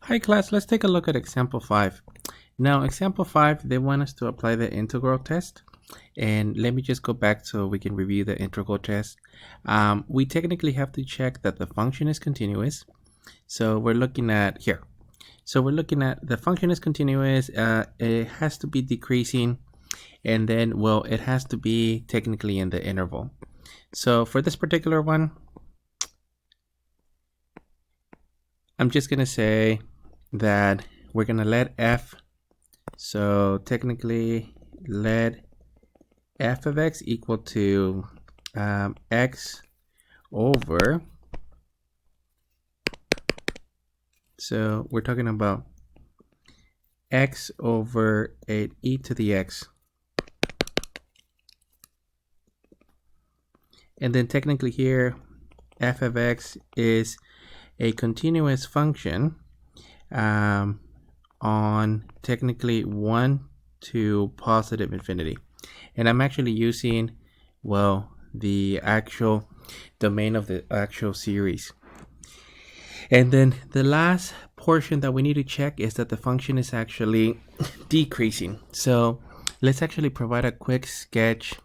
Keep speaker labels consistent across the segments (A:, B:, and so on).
A: Hi class, let's take a look at example 5. Now example 5, they want us to apply the integral test. And let me just go back so we can review the integral test. We technically have to check that the function is continuous. So we're looking at here. So we're looking at the function is continuous. It has to be decreasing. And then, well, it has to be technically in the interval. So for this particular one, I'm just going to say that we're going to let f, so technically let f of x equal to x over, so we're talking about x over 8e to the x. And then technically here, f of x is a continuous function on technically 1 to positive infinity. And I'm actually using, well, the actual domain of the actual series. And then the last portion that we need to check is that the function is actually decreasing. So let's actually provide a quick sketch.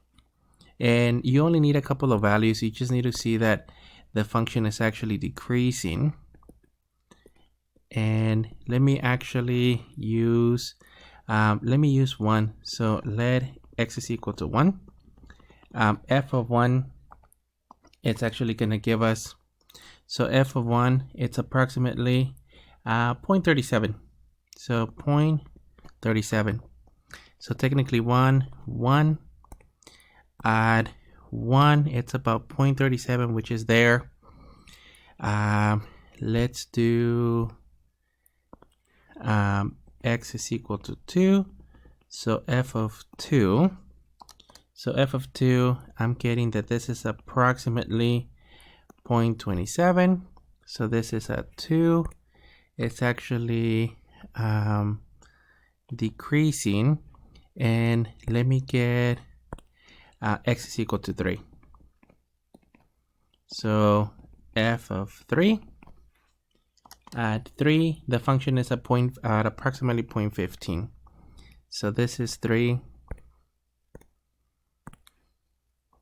A: And you only need a couple of values. You just need to see that the function is actually decreasing. And let me actually use, use 1. So let x is equal to 1. F of 1, it's actually going to give us, so f of 1, it's approximately 0.37. So 0.37. So technically 1, add 1, it's about 0.37, which is there. Let's do x is equal to 2. So f of 2. So f of 2, I'm getting that this is approximately 0.27. So this is at 2. It's actually decreasing. And let me get x is equal to 3. So f of 3. At 3, the function is at approximately 0.15. So this is 3.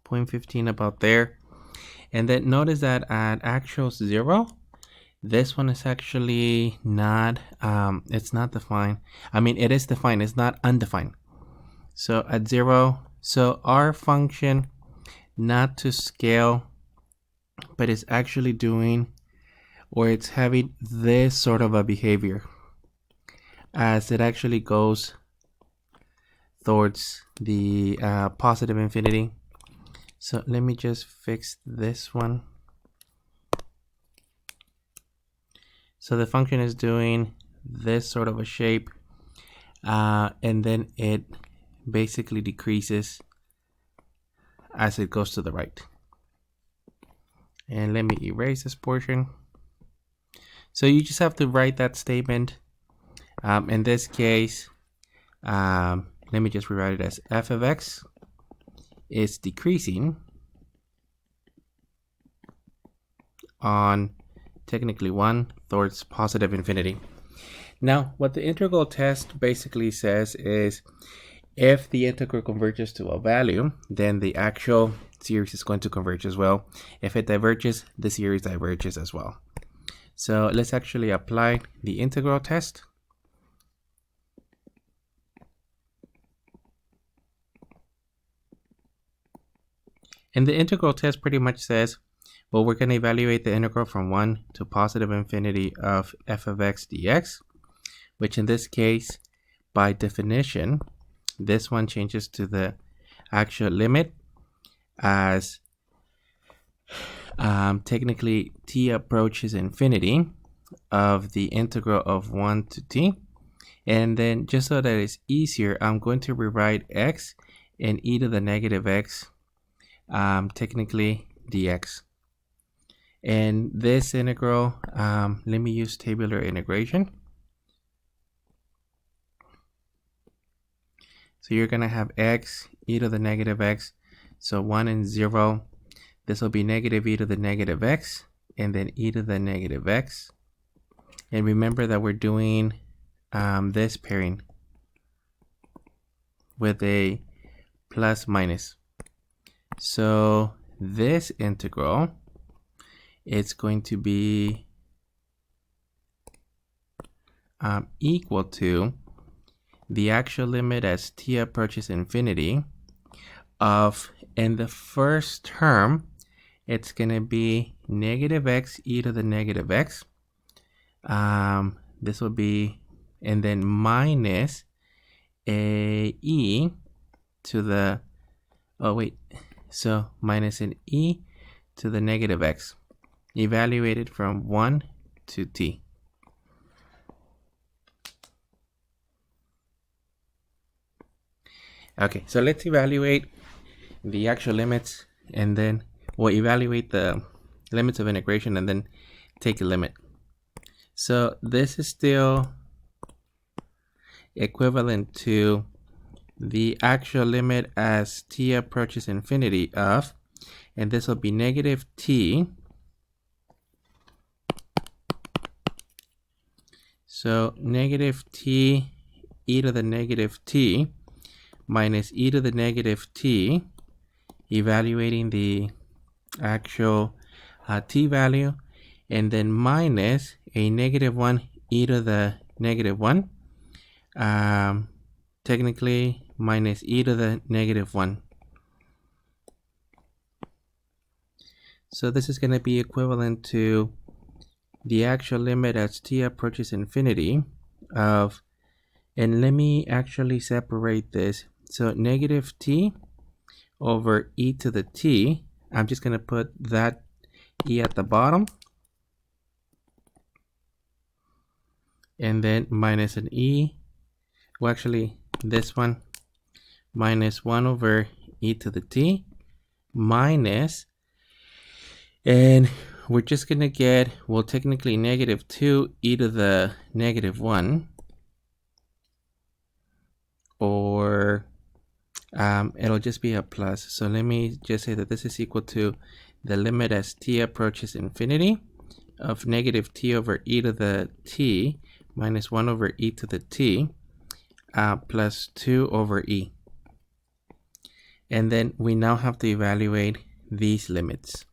A: 0.15 about there. And then notice that at actual 0, this one is actually not, it's not defined. I mean, it is defined, it's not undefined. So at 0, so our function not to scale, but it's actually doing, or it's having this sort of a behavior as it actually goes towards the positive infinity. So let me just fix this one. So the function is doing this sort of a shape, and then it basically decreases as it goes to the right. And let me erase this portion. So you just have to write that statement. In this case, let me just rewrite it as f of x is decreasing on technically 1 towards positive infinity. Now, what the integral test basically says is if the integral converges to a value, then the actual series is going to converge as well. If it diverges, the series diverges as well. So let's actually apply the integral test. And the integral test pretty much says, well, we're going to evaluate the integral from 1 to positive infinity of f of x dx, which in this case, by definition, this one changes to the actual limit as technically t approaches infinity of the integral of 1 to t. And then just so that it's easier, I'm going to rewrite x in e to the negative x, technically dx. And this integral, let me use tabular integration. So you're going to have x e to the negative x. So 1 and 0. This will be negative e to the negative x, and then e to the negative x. And remember that we're doing this pairing with a plus minus. So this integral, it's going to be equal to the actual limit as t approaches infinity of, in the first term, it's going to be negative x e to the negative x. This will be, and then minus a e to the, so minus an e to the negative x, evaluated from 1 to t. Okay, so let's evaluate the actual limits, and then we'll evaluate the limits of integration and then take a limit. So this is still equivalent to the actual limit as t approaches infinity of, and this will be negative t. So negative t e to the negative t minus e to the negative t, evaluating the actual t value, and then minus a negative 1 e to the negative 1, technically minus e to the negative 1. So this is going to be equivalent to the actual limit as t approaches infinity of, and let me actually separate this. So negative t over e to the t, I'm just going to put that e at the bottom, and then minus an e, well actually this one, minus 1 over e to the t, minus, and we're just going to get, well, technically negative 2 e to the negative 1, or it'll just be a plus. So let me just say that this is equal to the limit as t approaches infinity of negative t over e to the t minus 1 over e to the t plus 2 over e. And then we now have to evaluate these limits.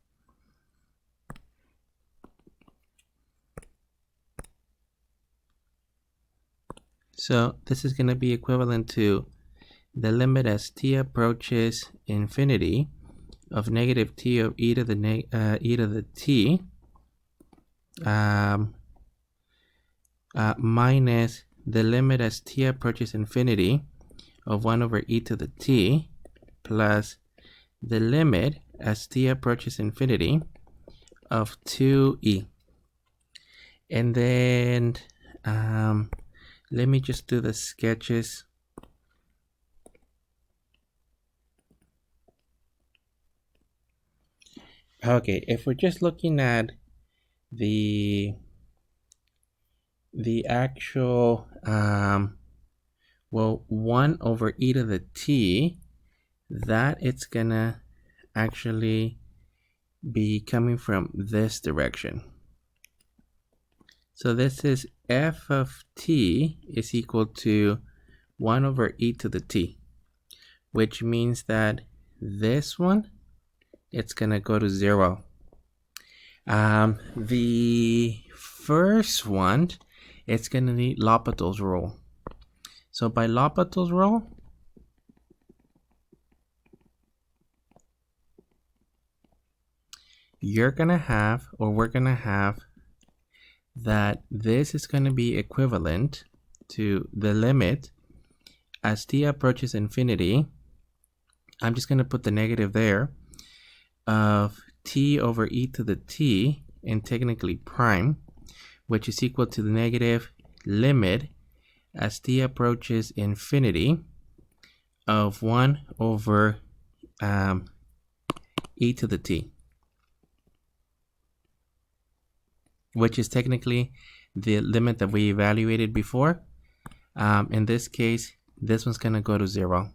A: So this is going to be equivalent to the limit as t approaches infinity of negative t of e to the e to the t minus the limit as t approaches infinity of 1 over e to the t plus the limit as t approaches infinity of 2e. And then let me just do the sketches. Okay, if we're just looking at the actual, well, 1 over e to the t, that it's gonna actually be coming from this direction. So this is f of t is equal to 1 over e to the t, which means that this one, it's gonna go to 0. The first one, it's gonna need L'Hopital's rule. So by L'Hopital's rule, you're gonna have, or we're gonna have, that this is gonna be equivalent to the limit as t approaches infinity. I'm just gonna put the negative there, of t over e to the t, and technically prime, which is equal to the negative limit as t approaches infinity of 1 over e to the t, which is technically the limit that we evaluated before. In this case, this one's gonna go to 0.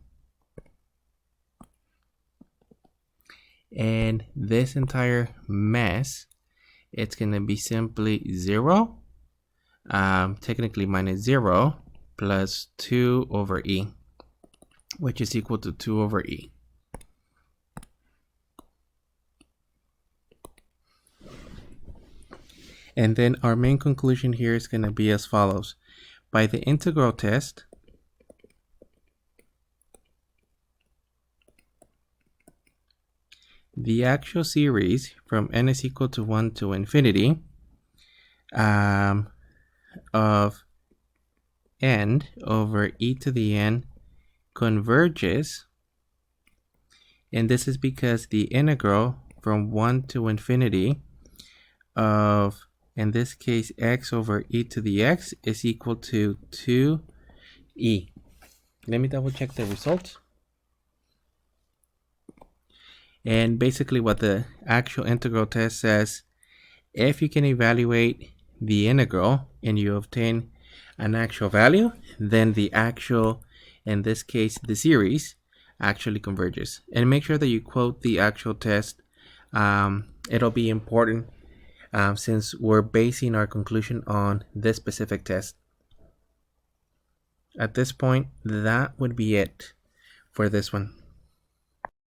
A: And this entire mess, it's gonna be simply 0 technically minus 0 plus 2 over e, which is equal to 2 over e. And then our main conclusion here is going to be as follows. By the integral test, the actual series from n is equal to 1 to infinity of n over e to the n converges, and this is because the integral from 1 to infinity of, in this case, x over e to the x is equal to 2e. Let me double check the result. And basically what the actual integral test says, if you can evaluate the integral and you obtain an actual value, then the actual, in this case, the series, actually converges. And make sure that you quote the actual test. It'll be important since we're basing our conclusion on this specific test. At this point, that would be it for this one.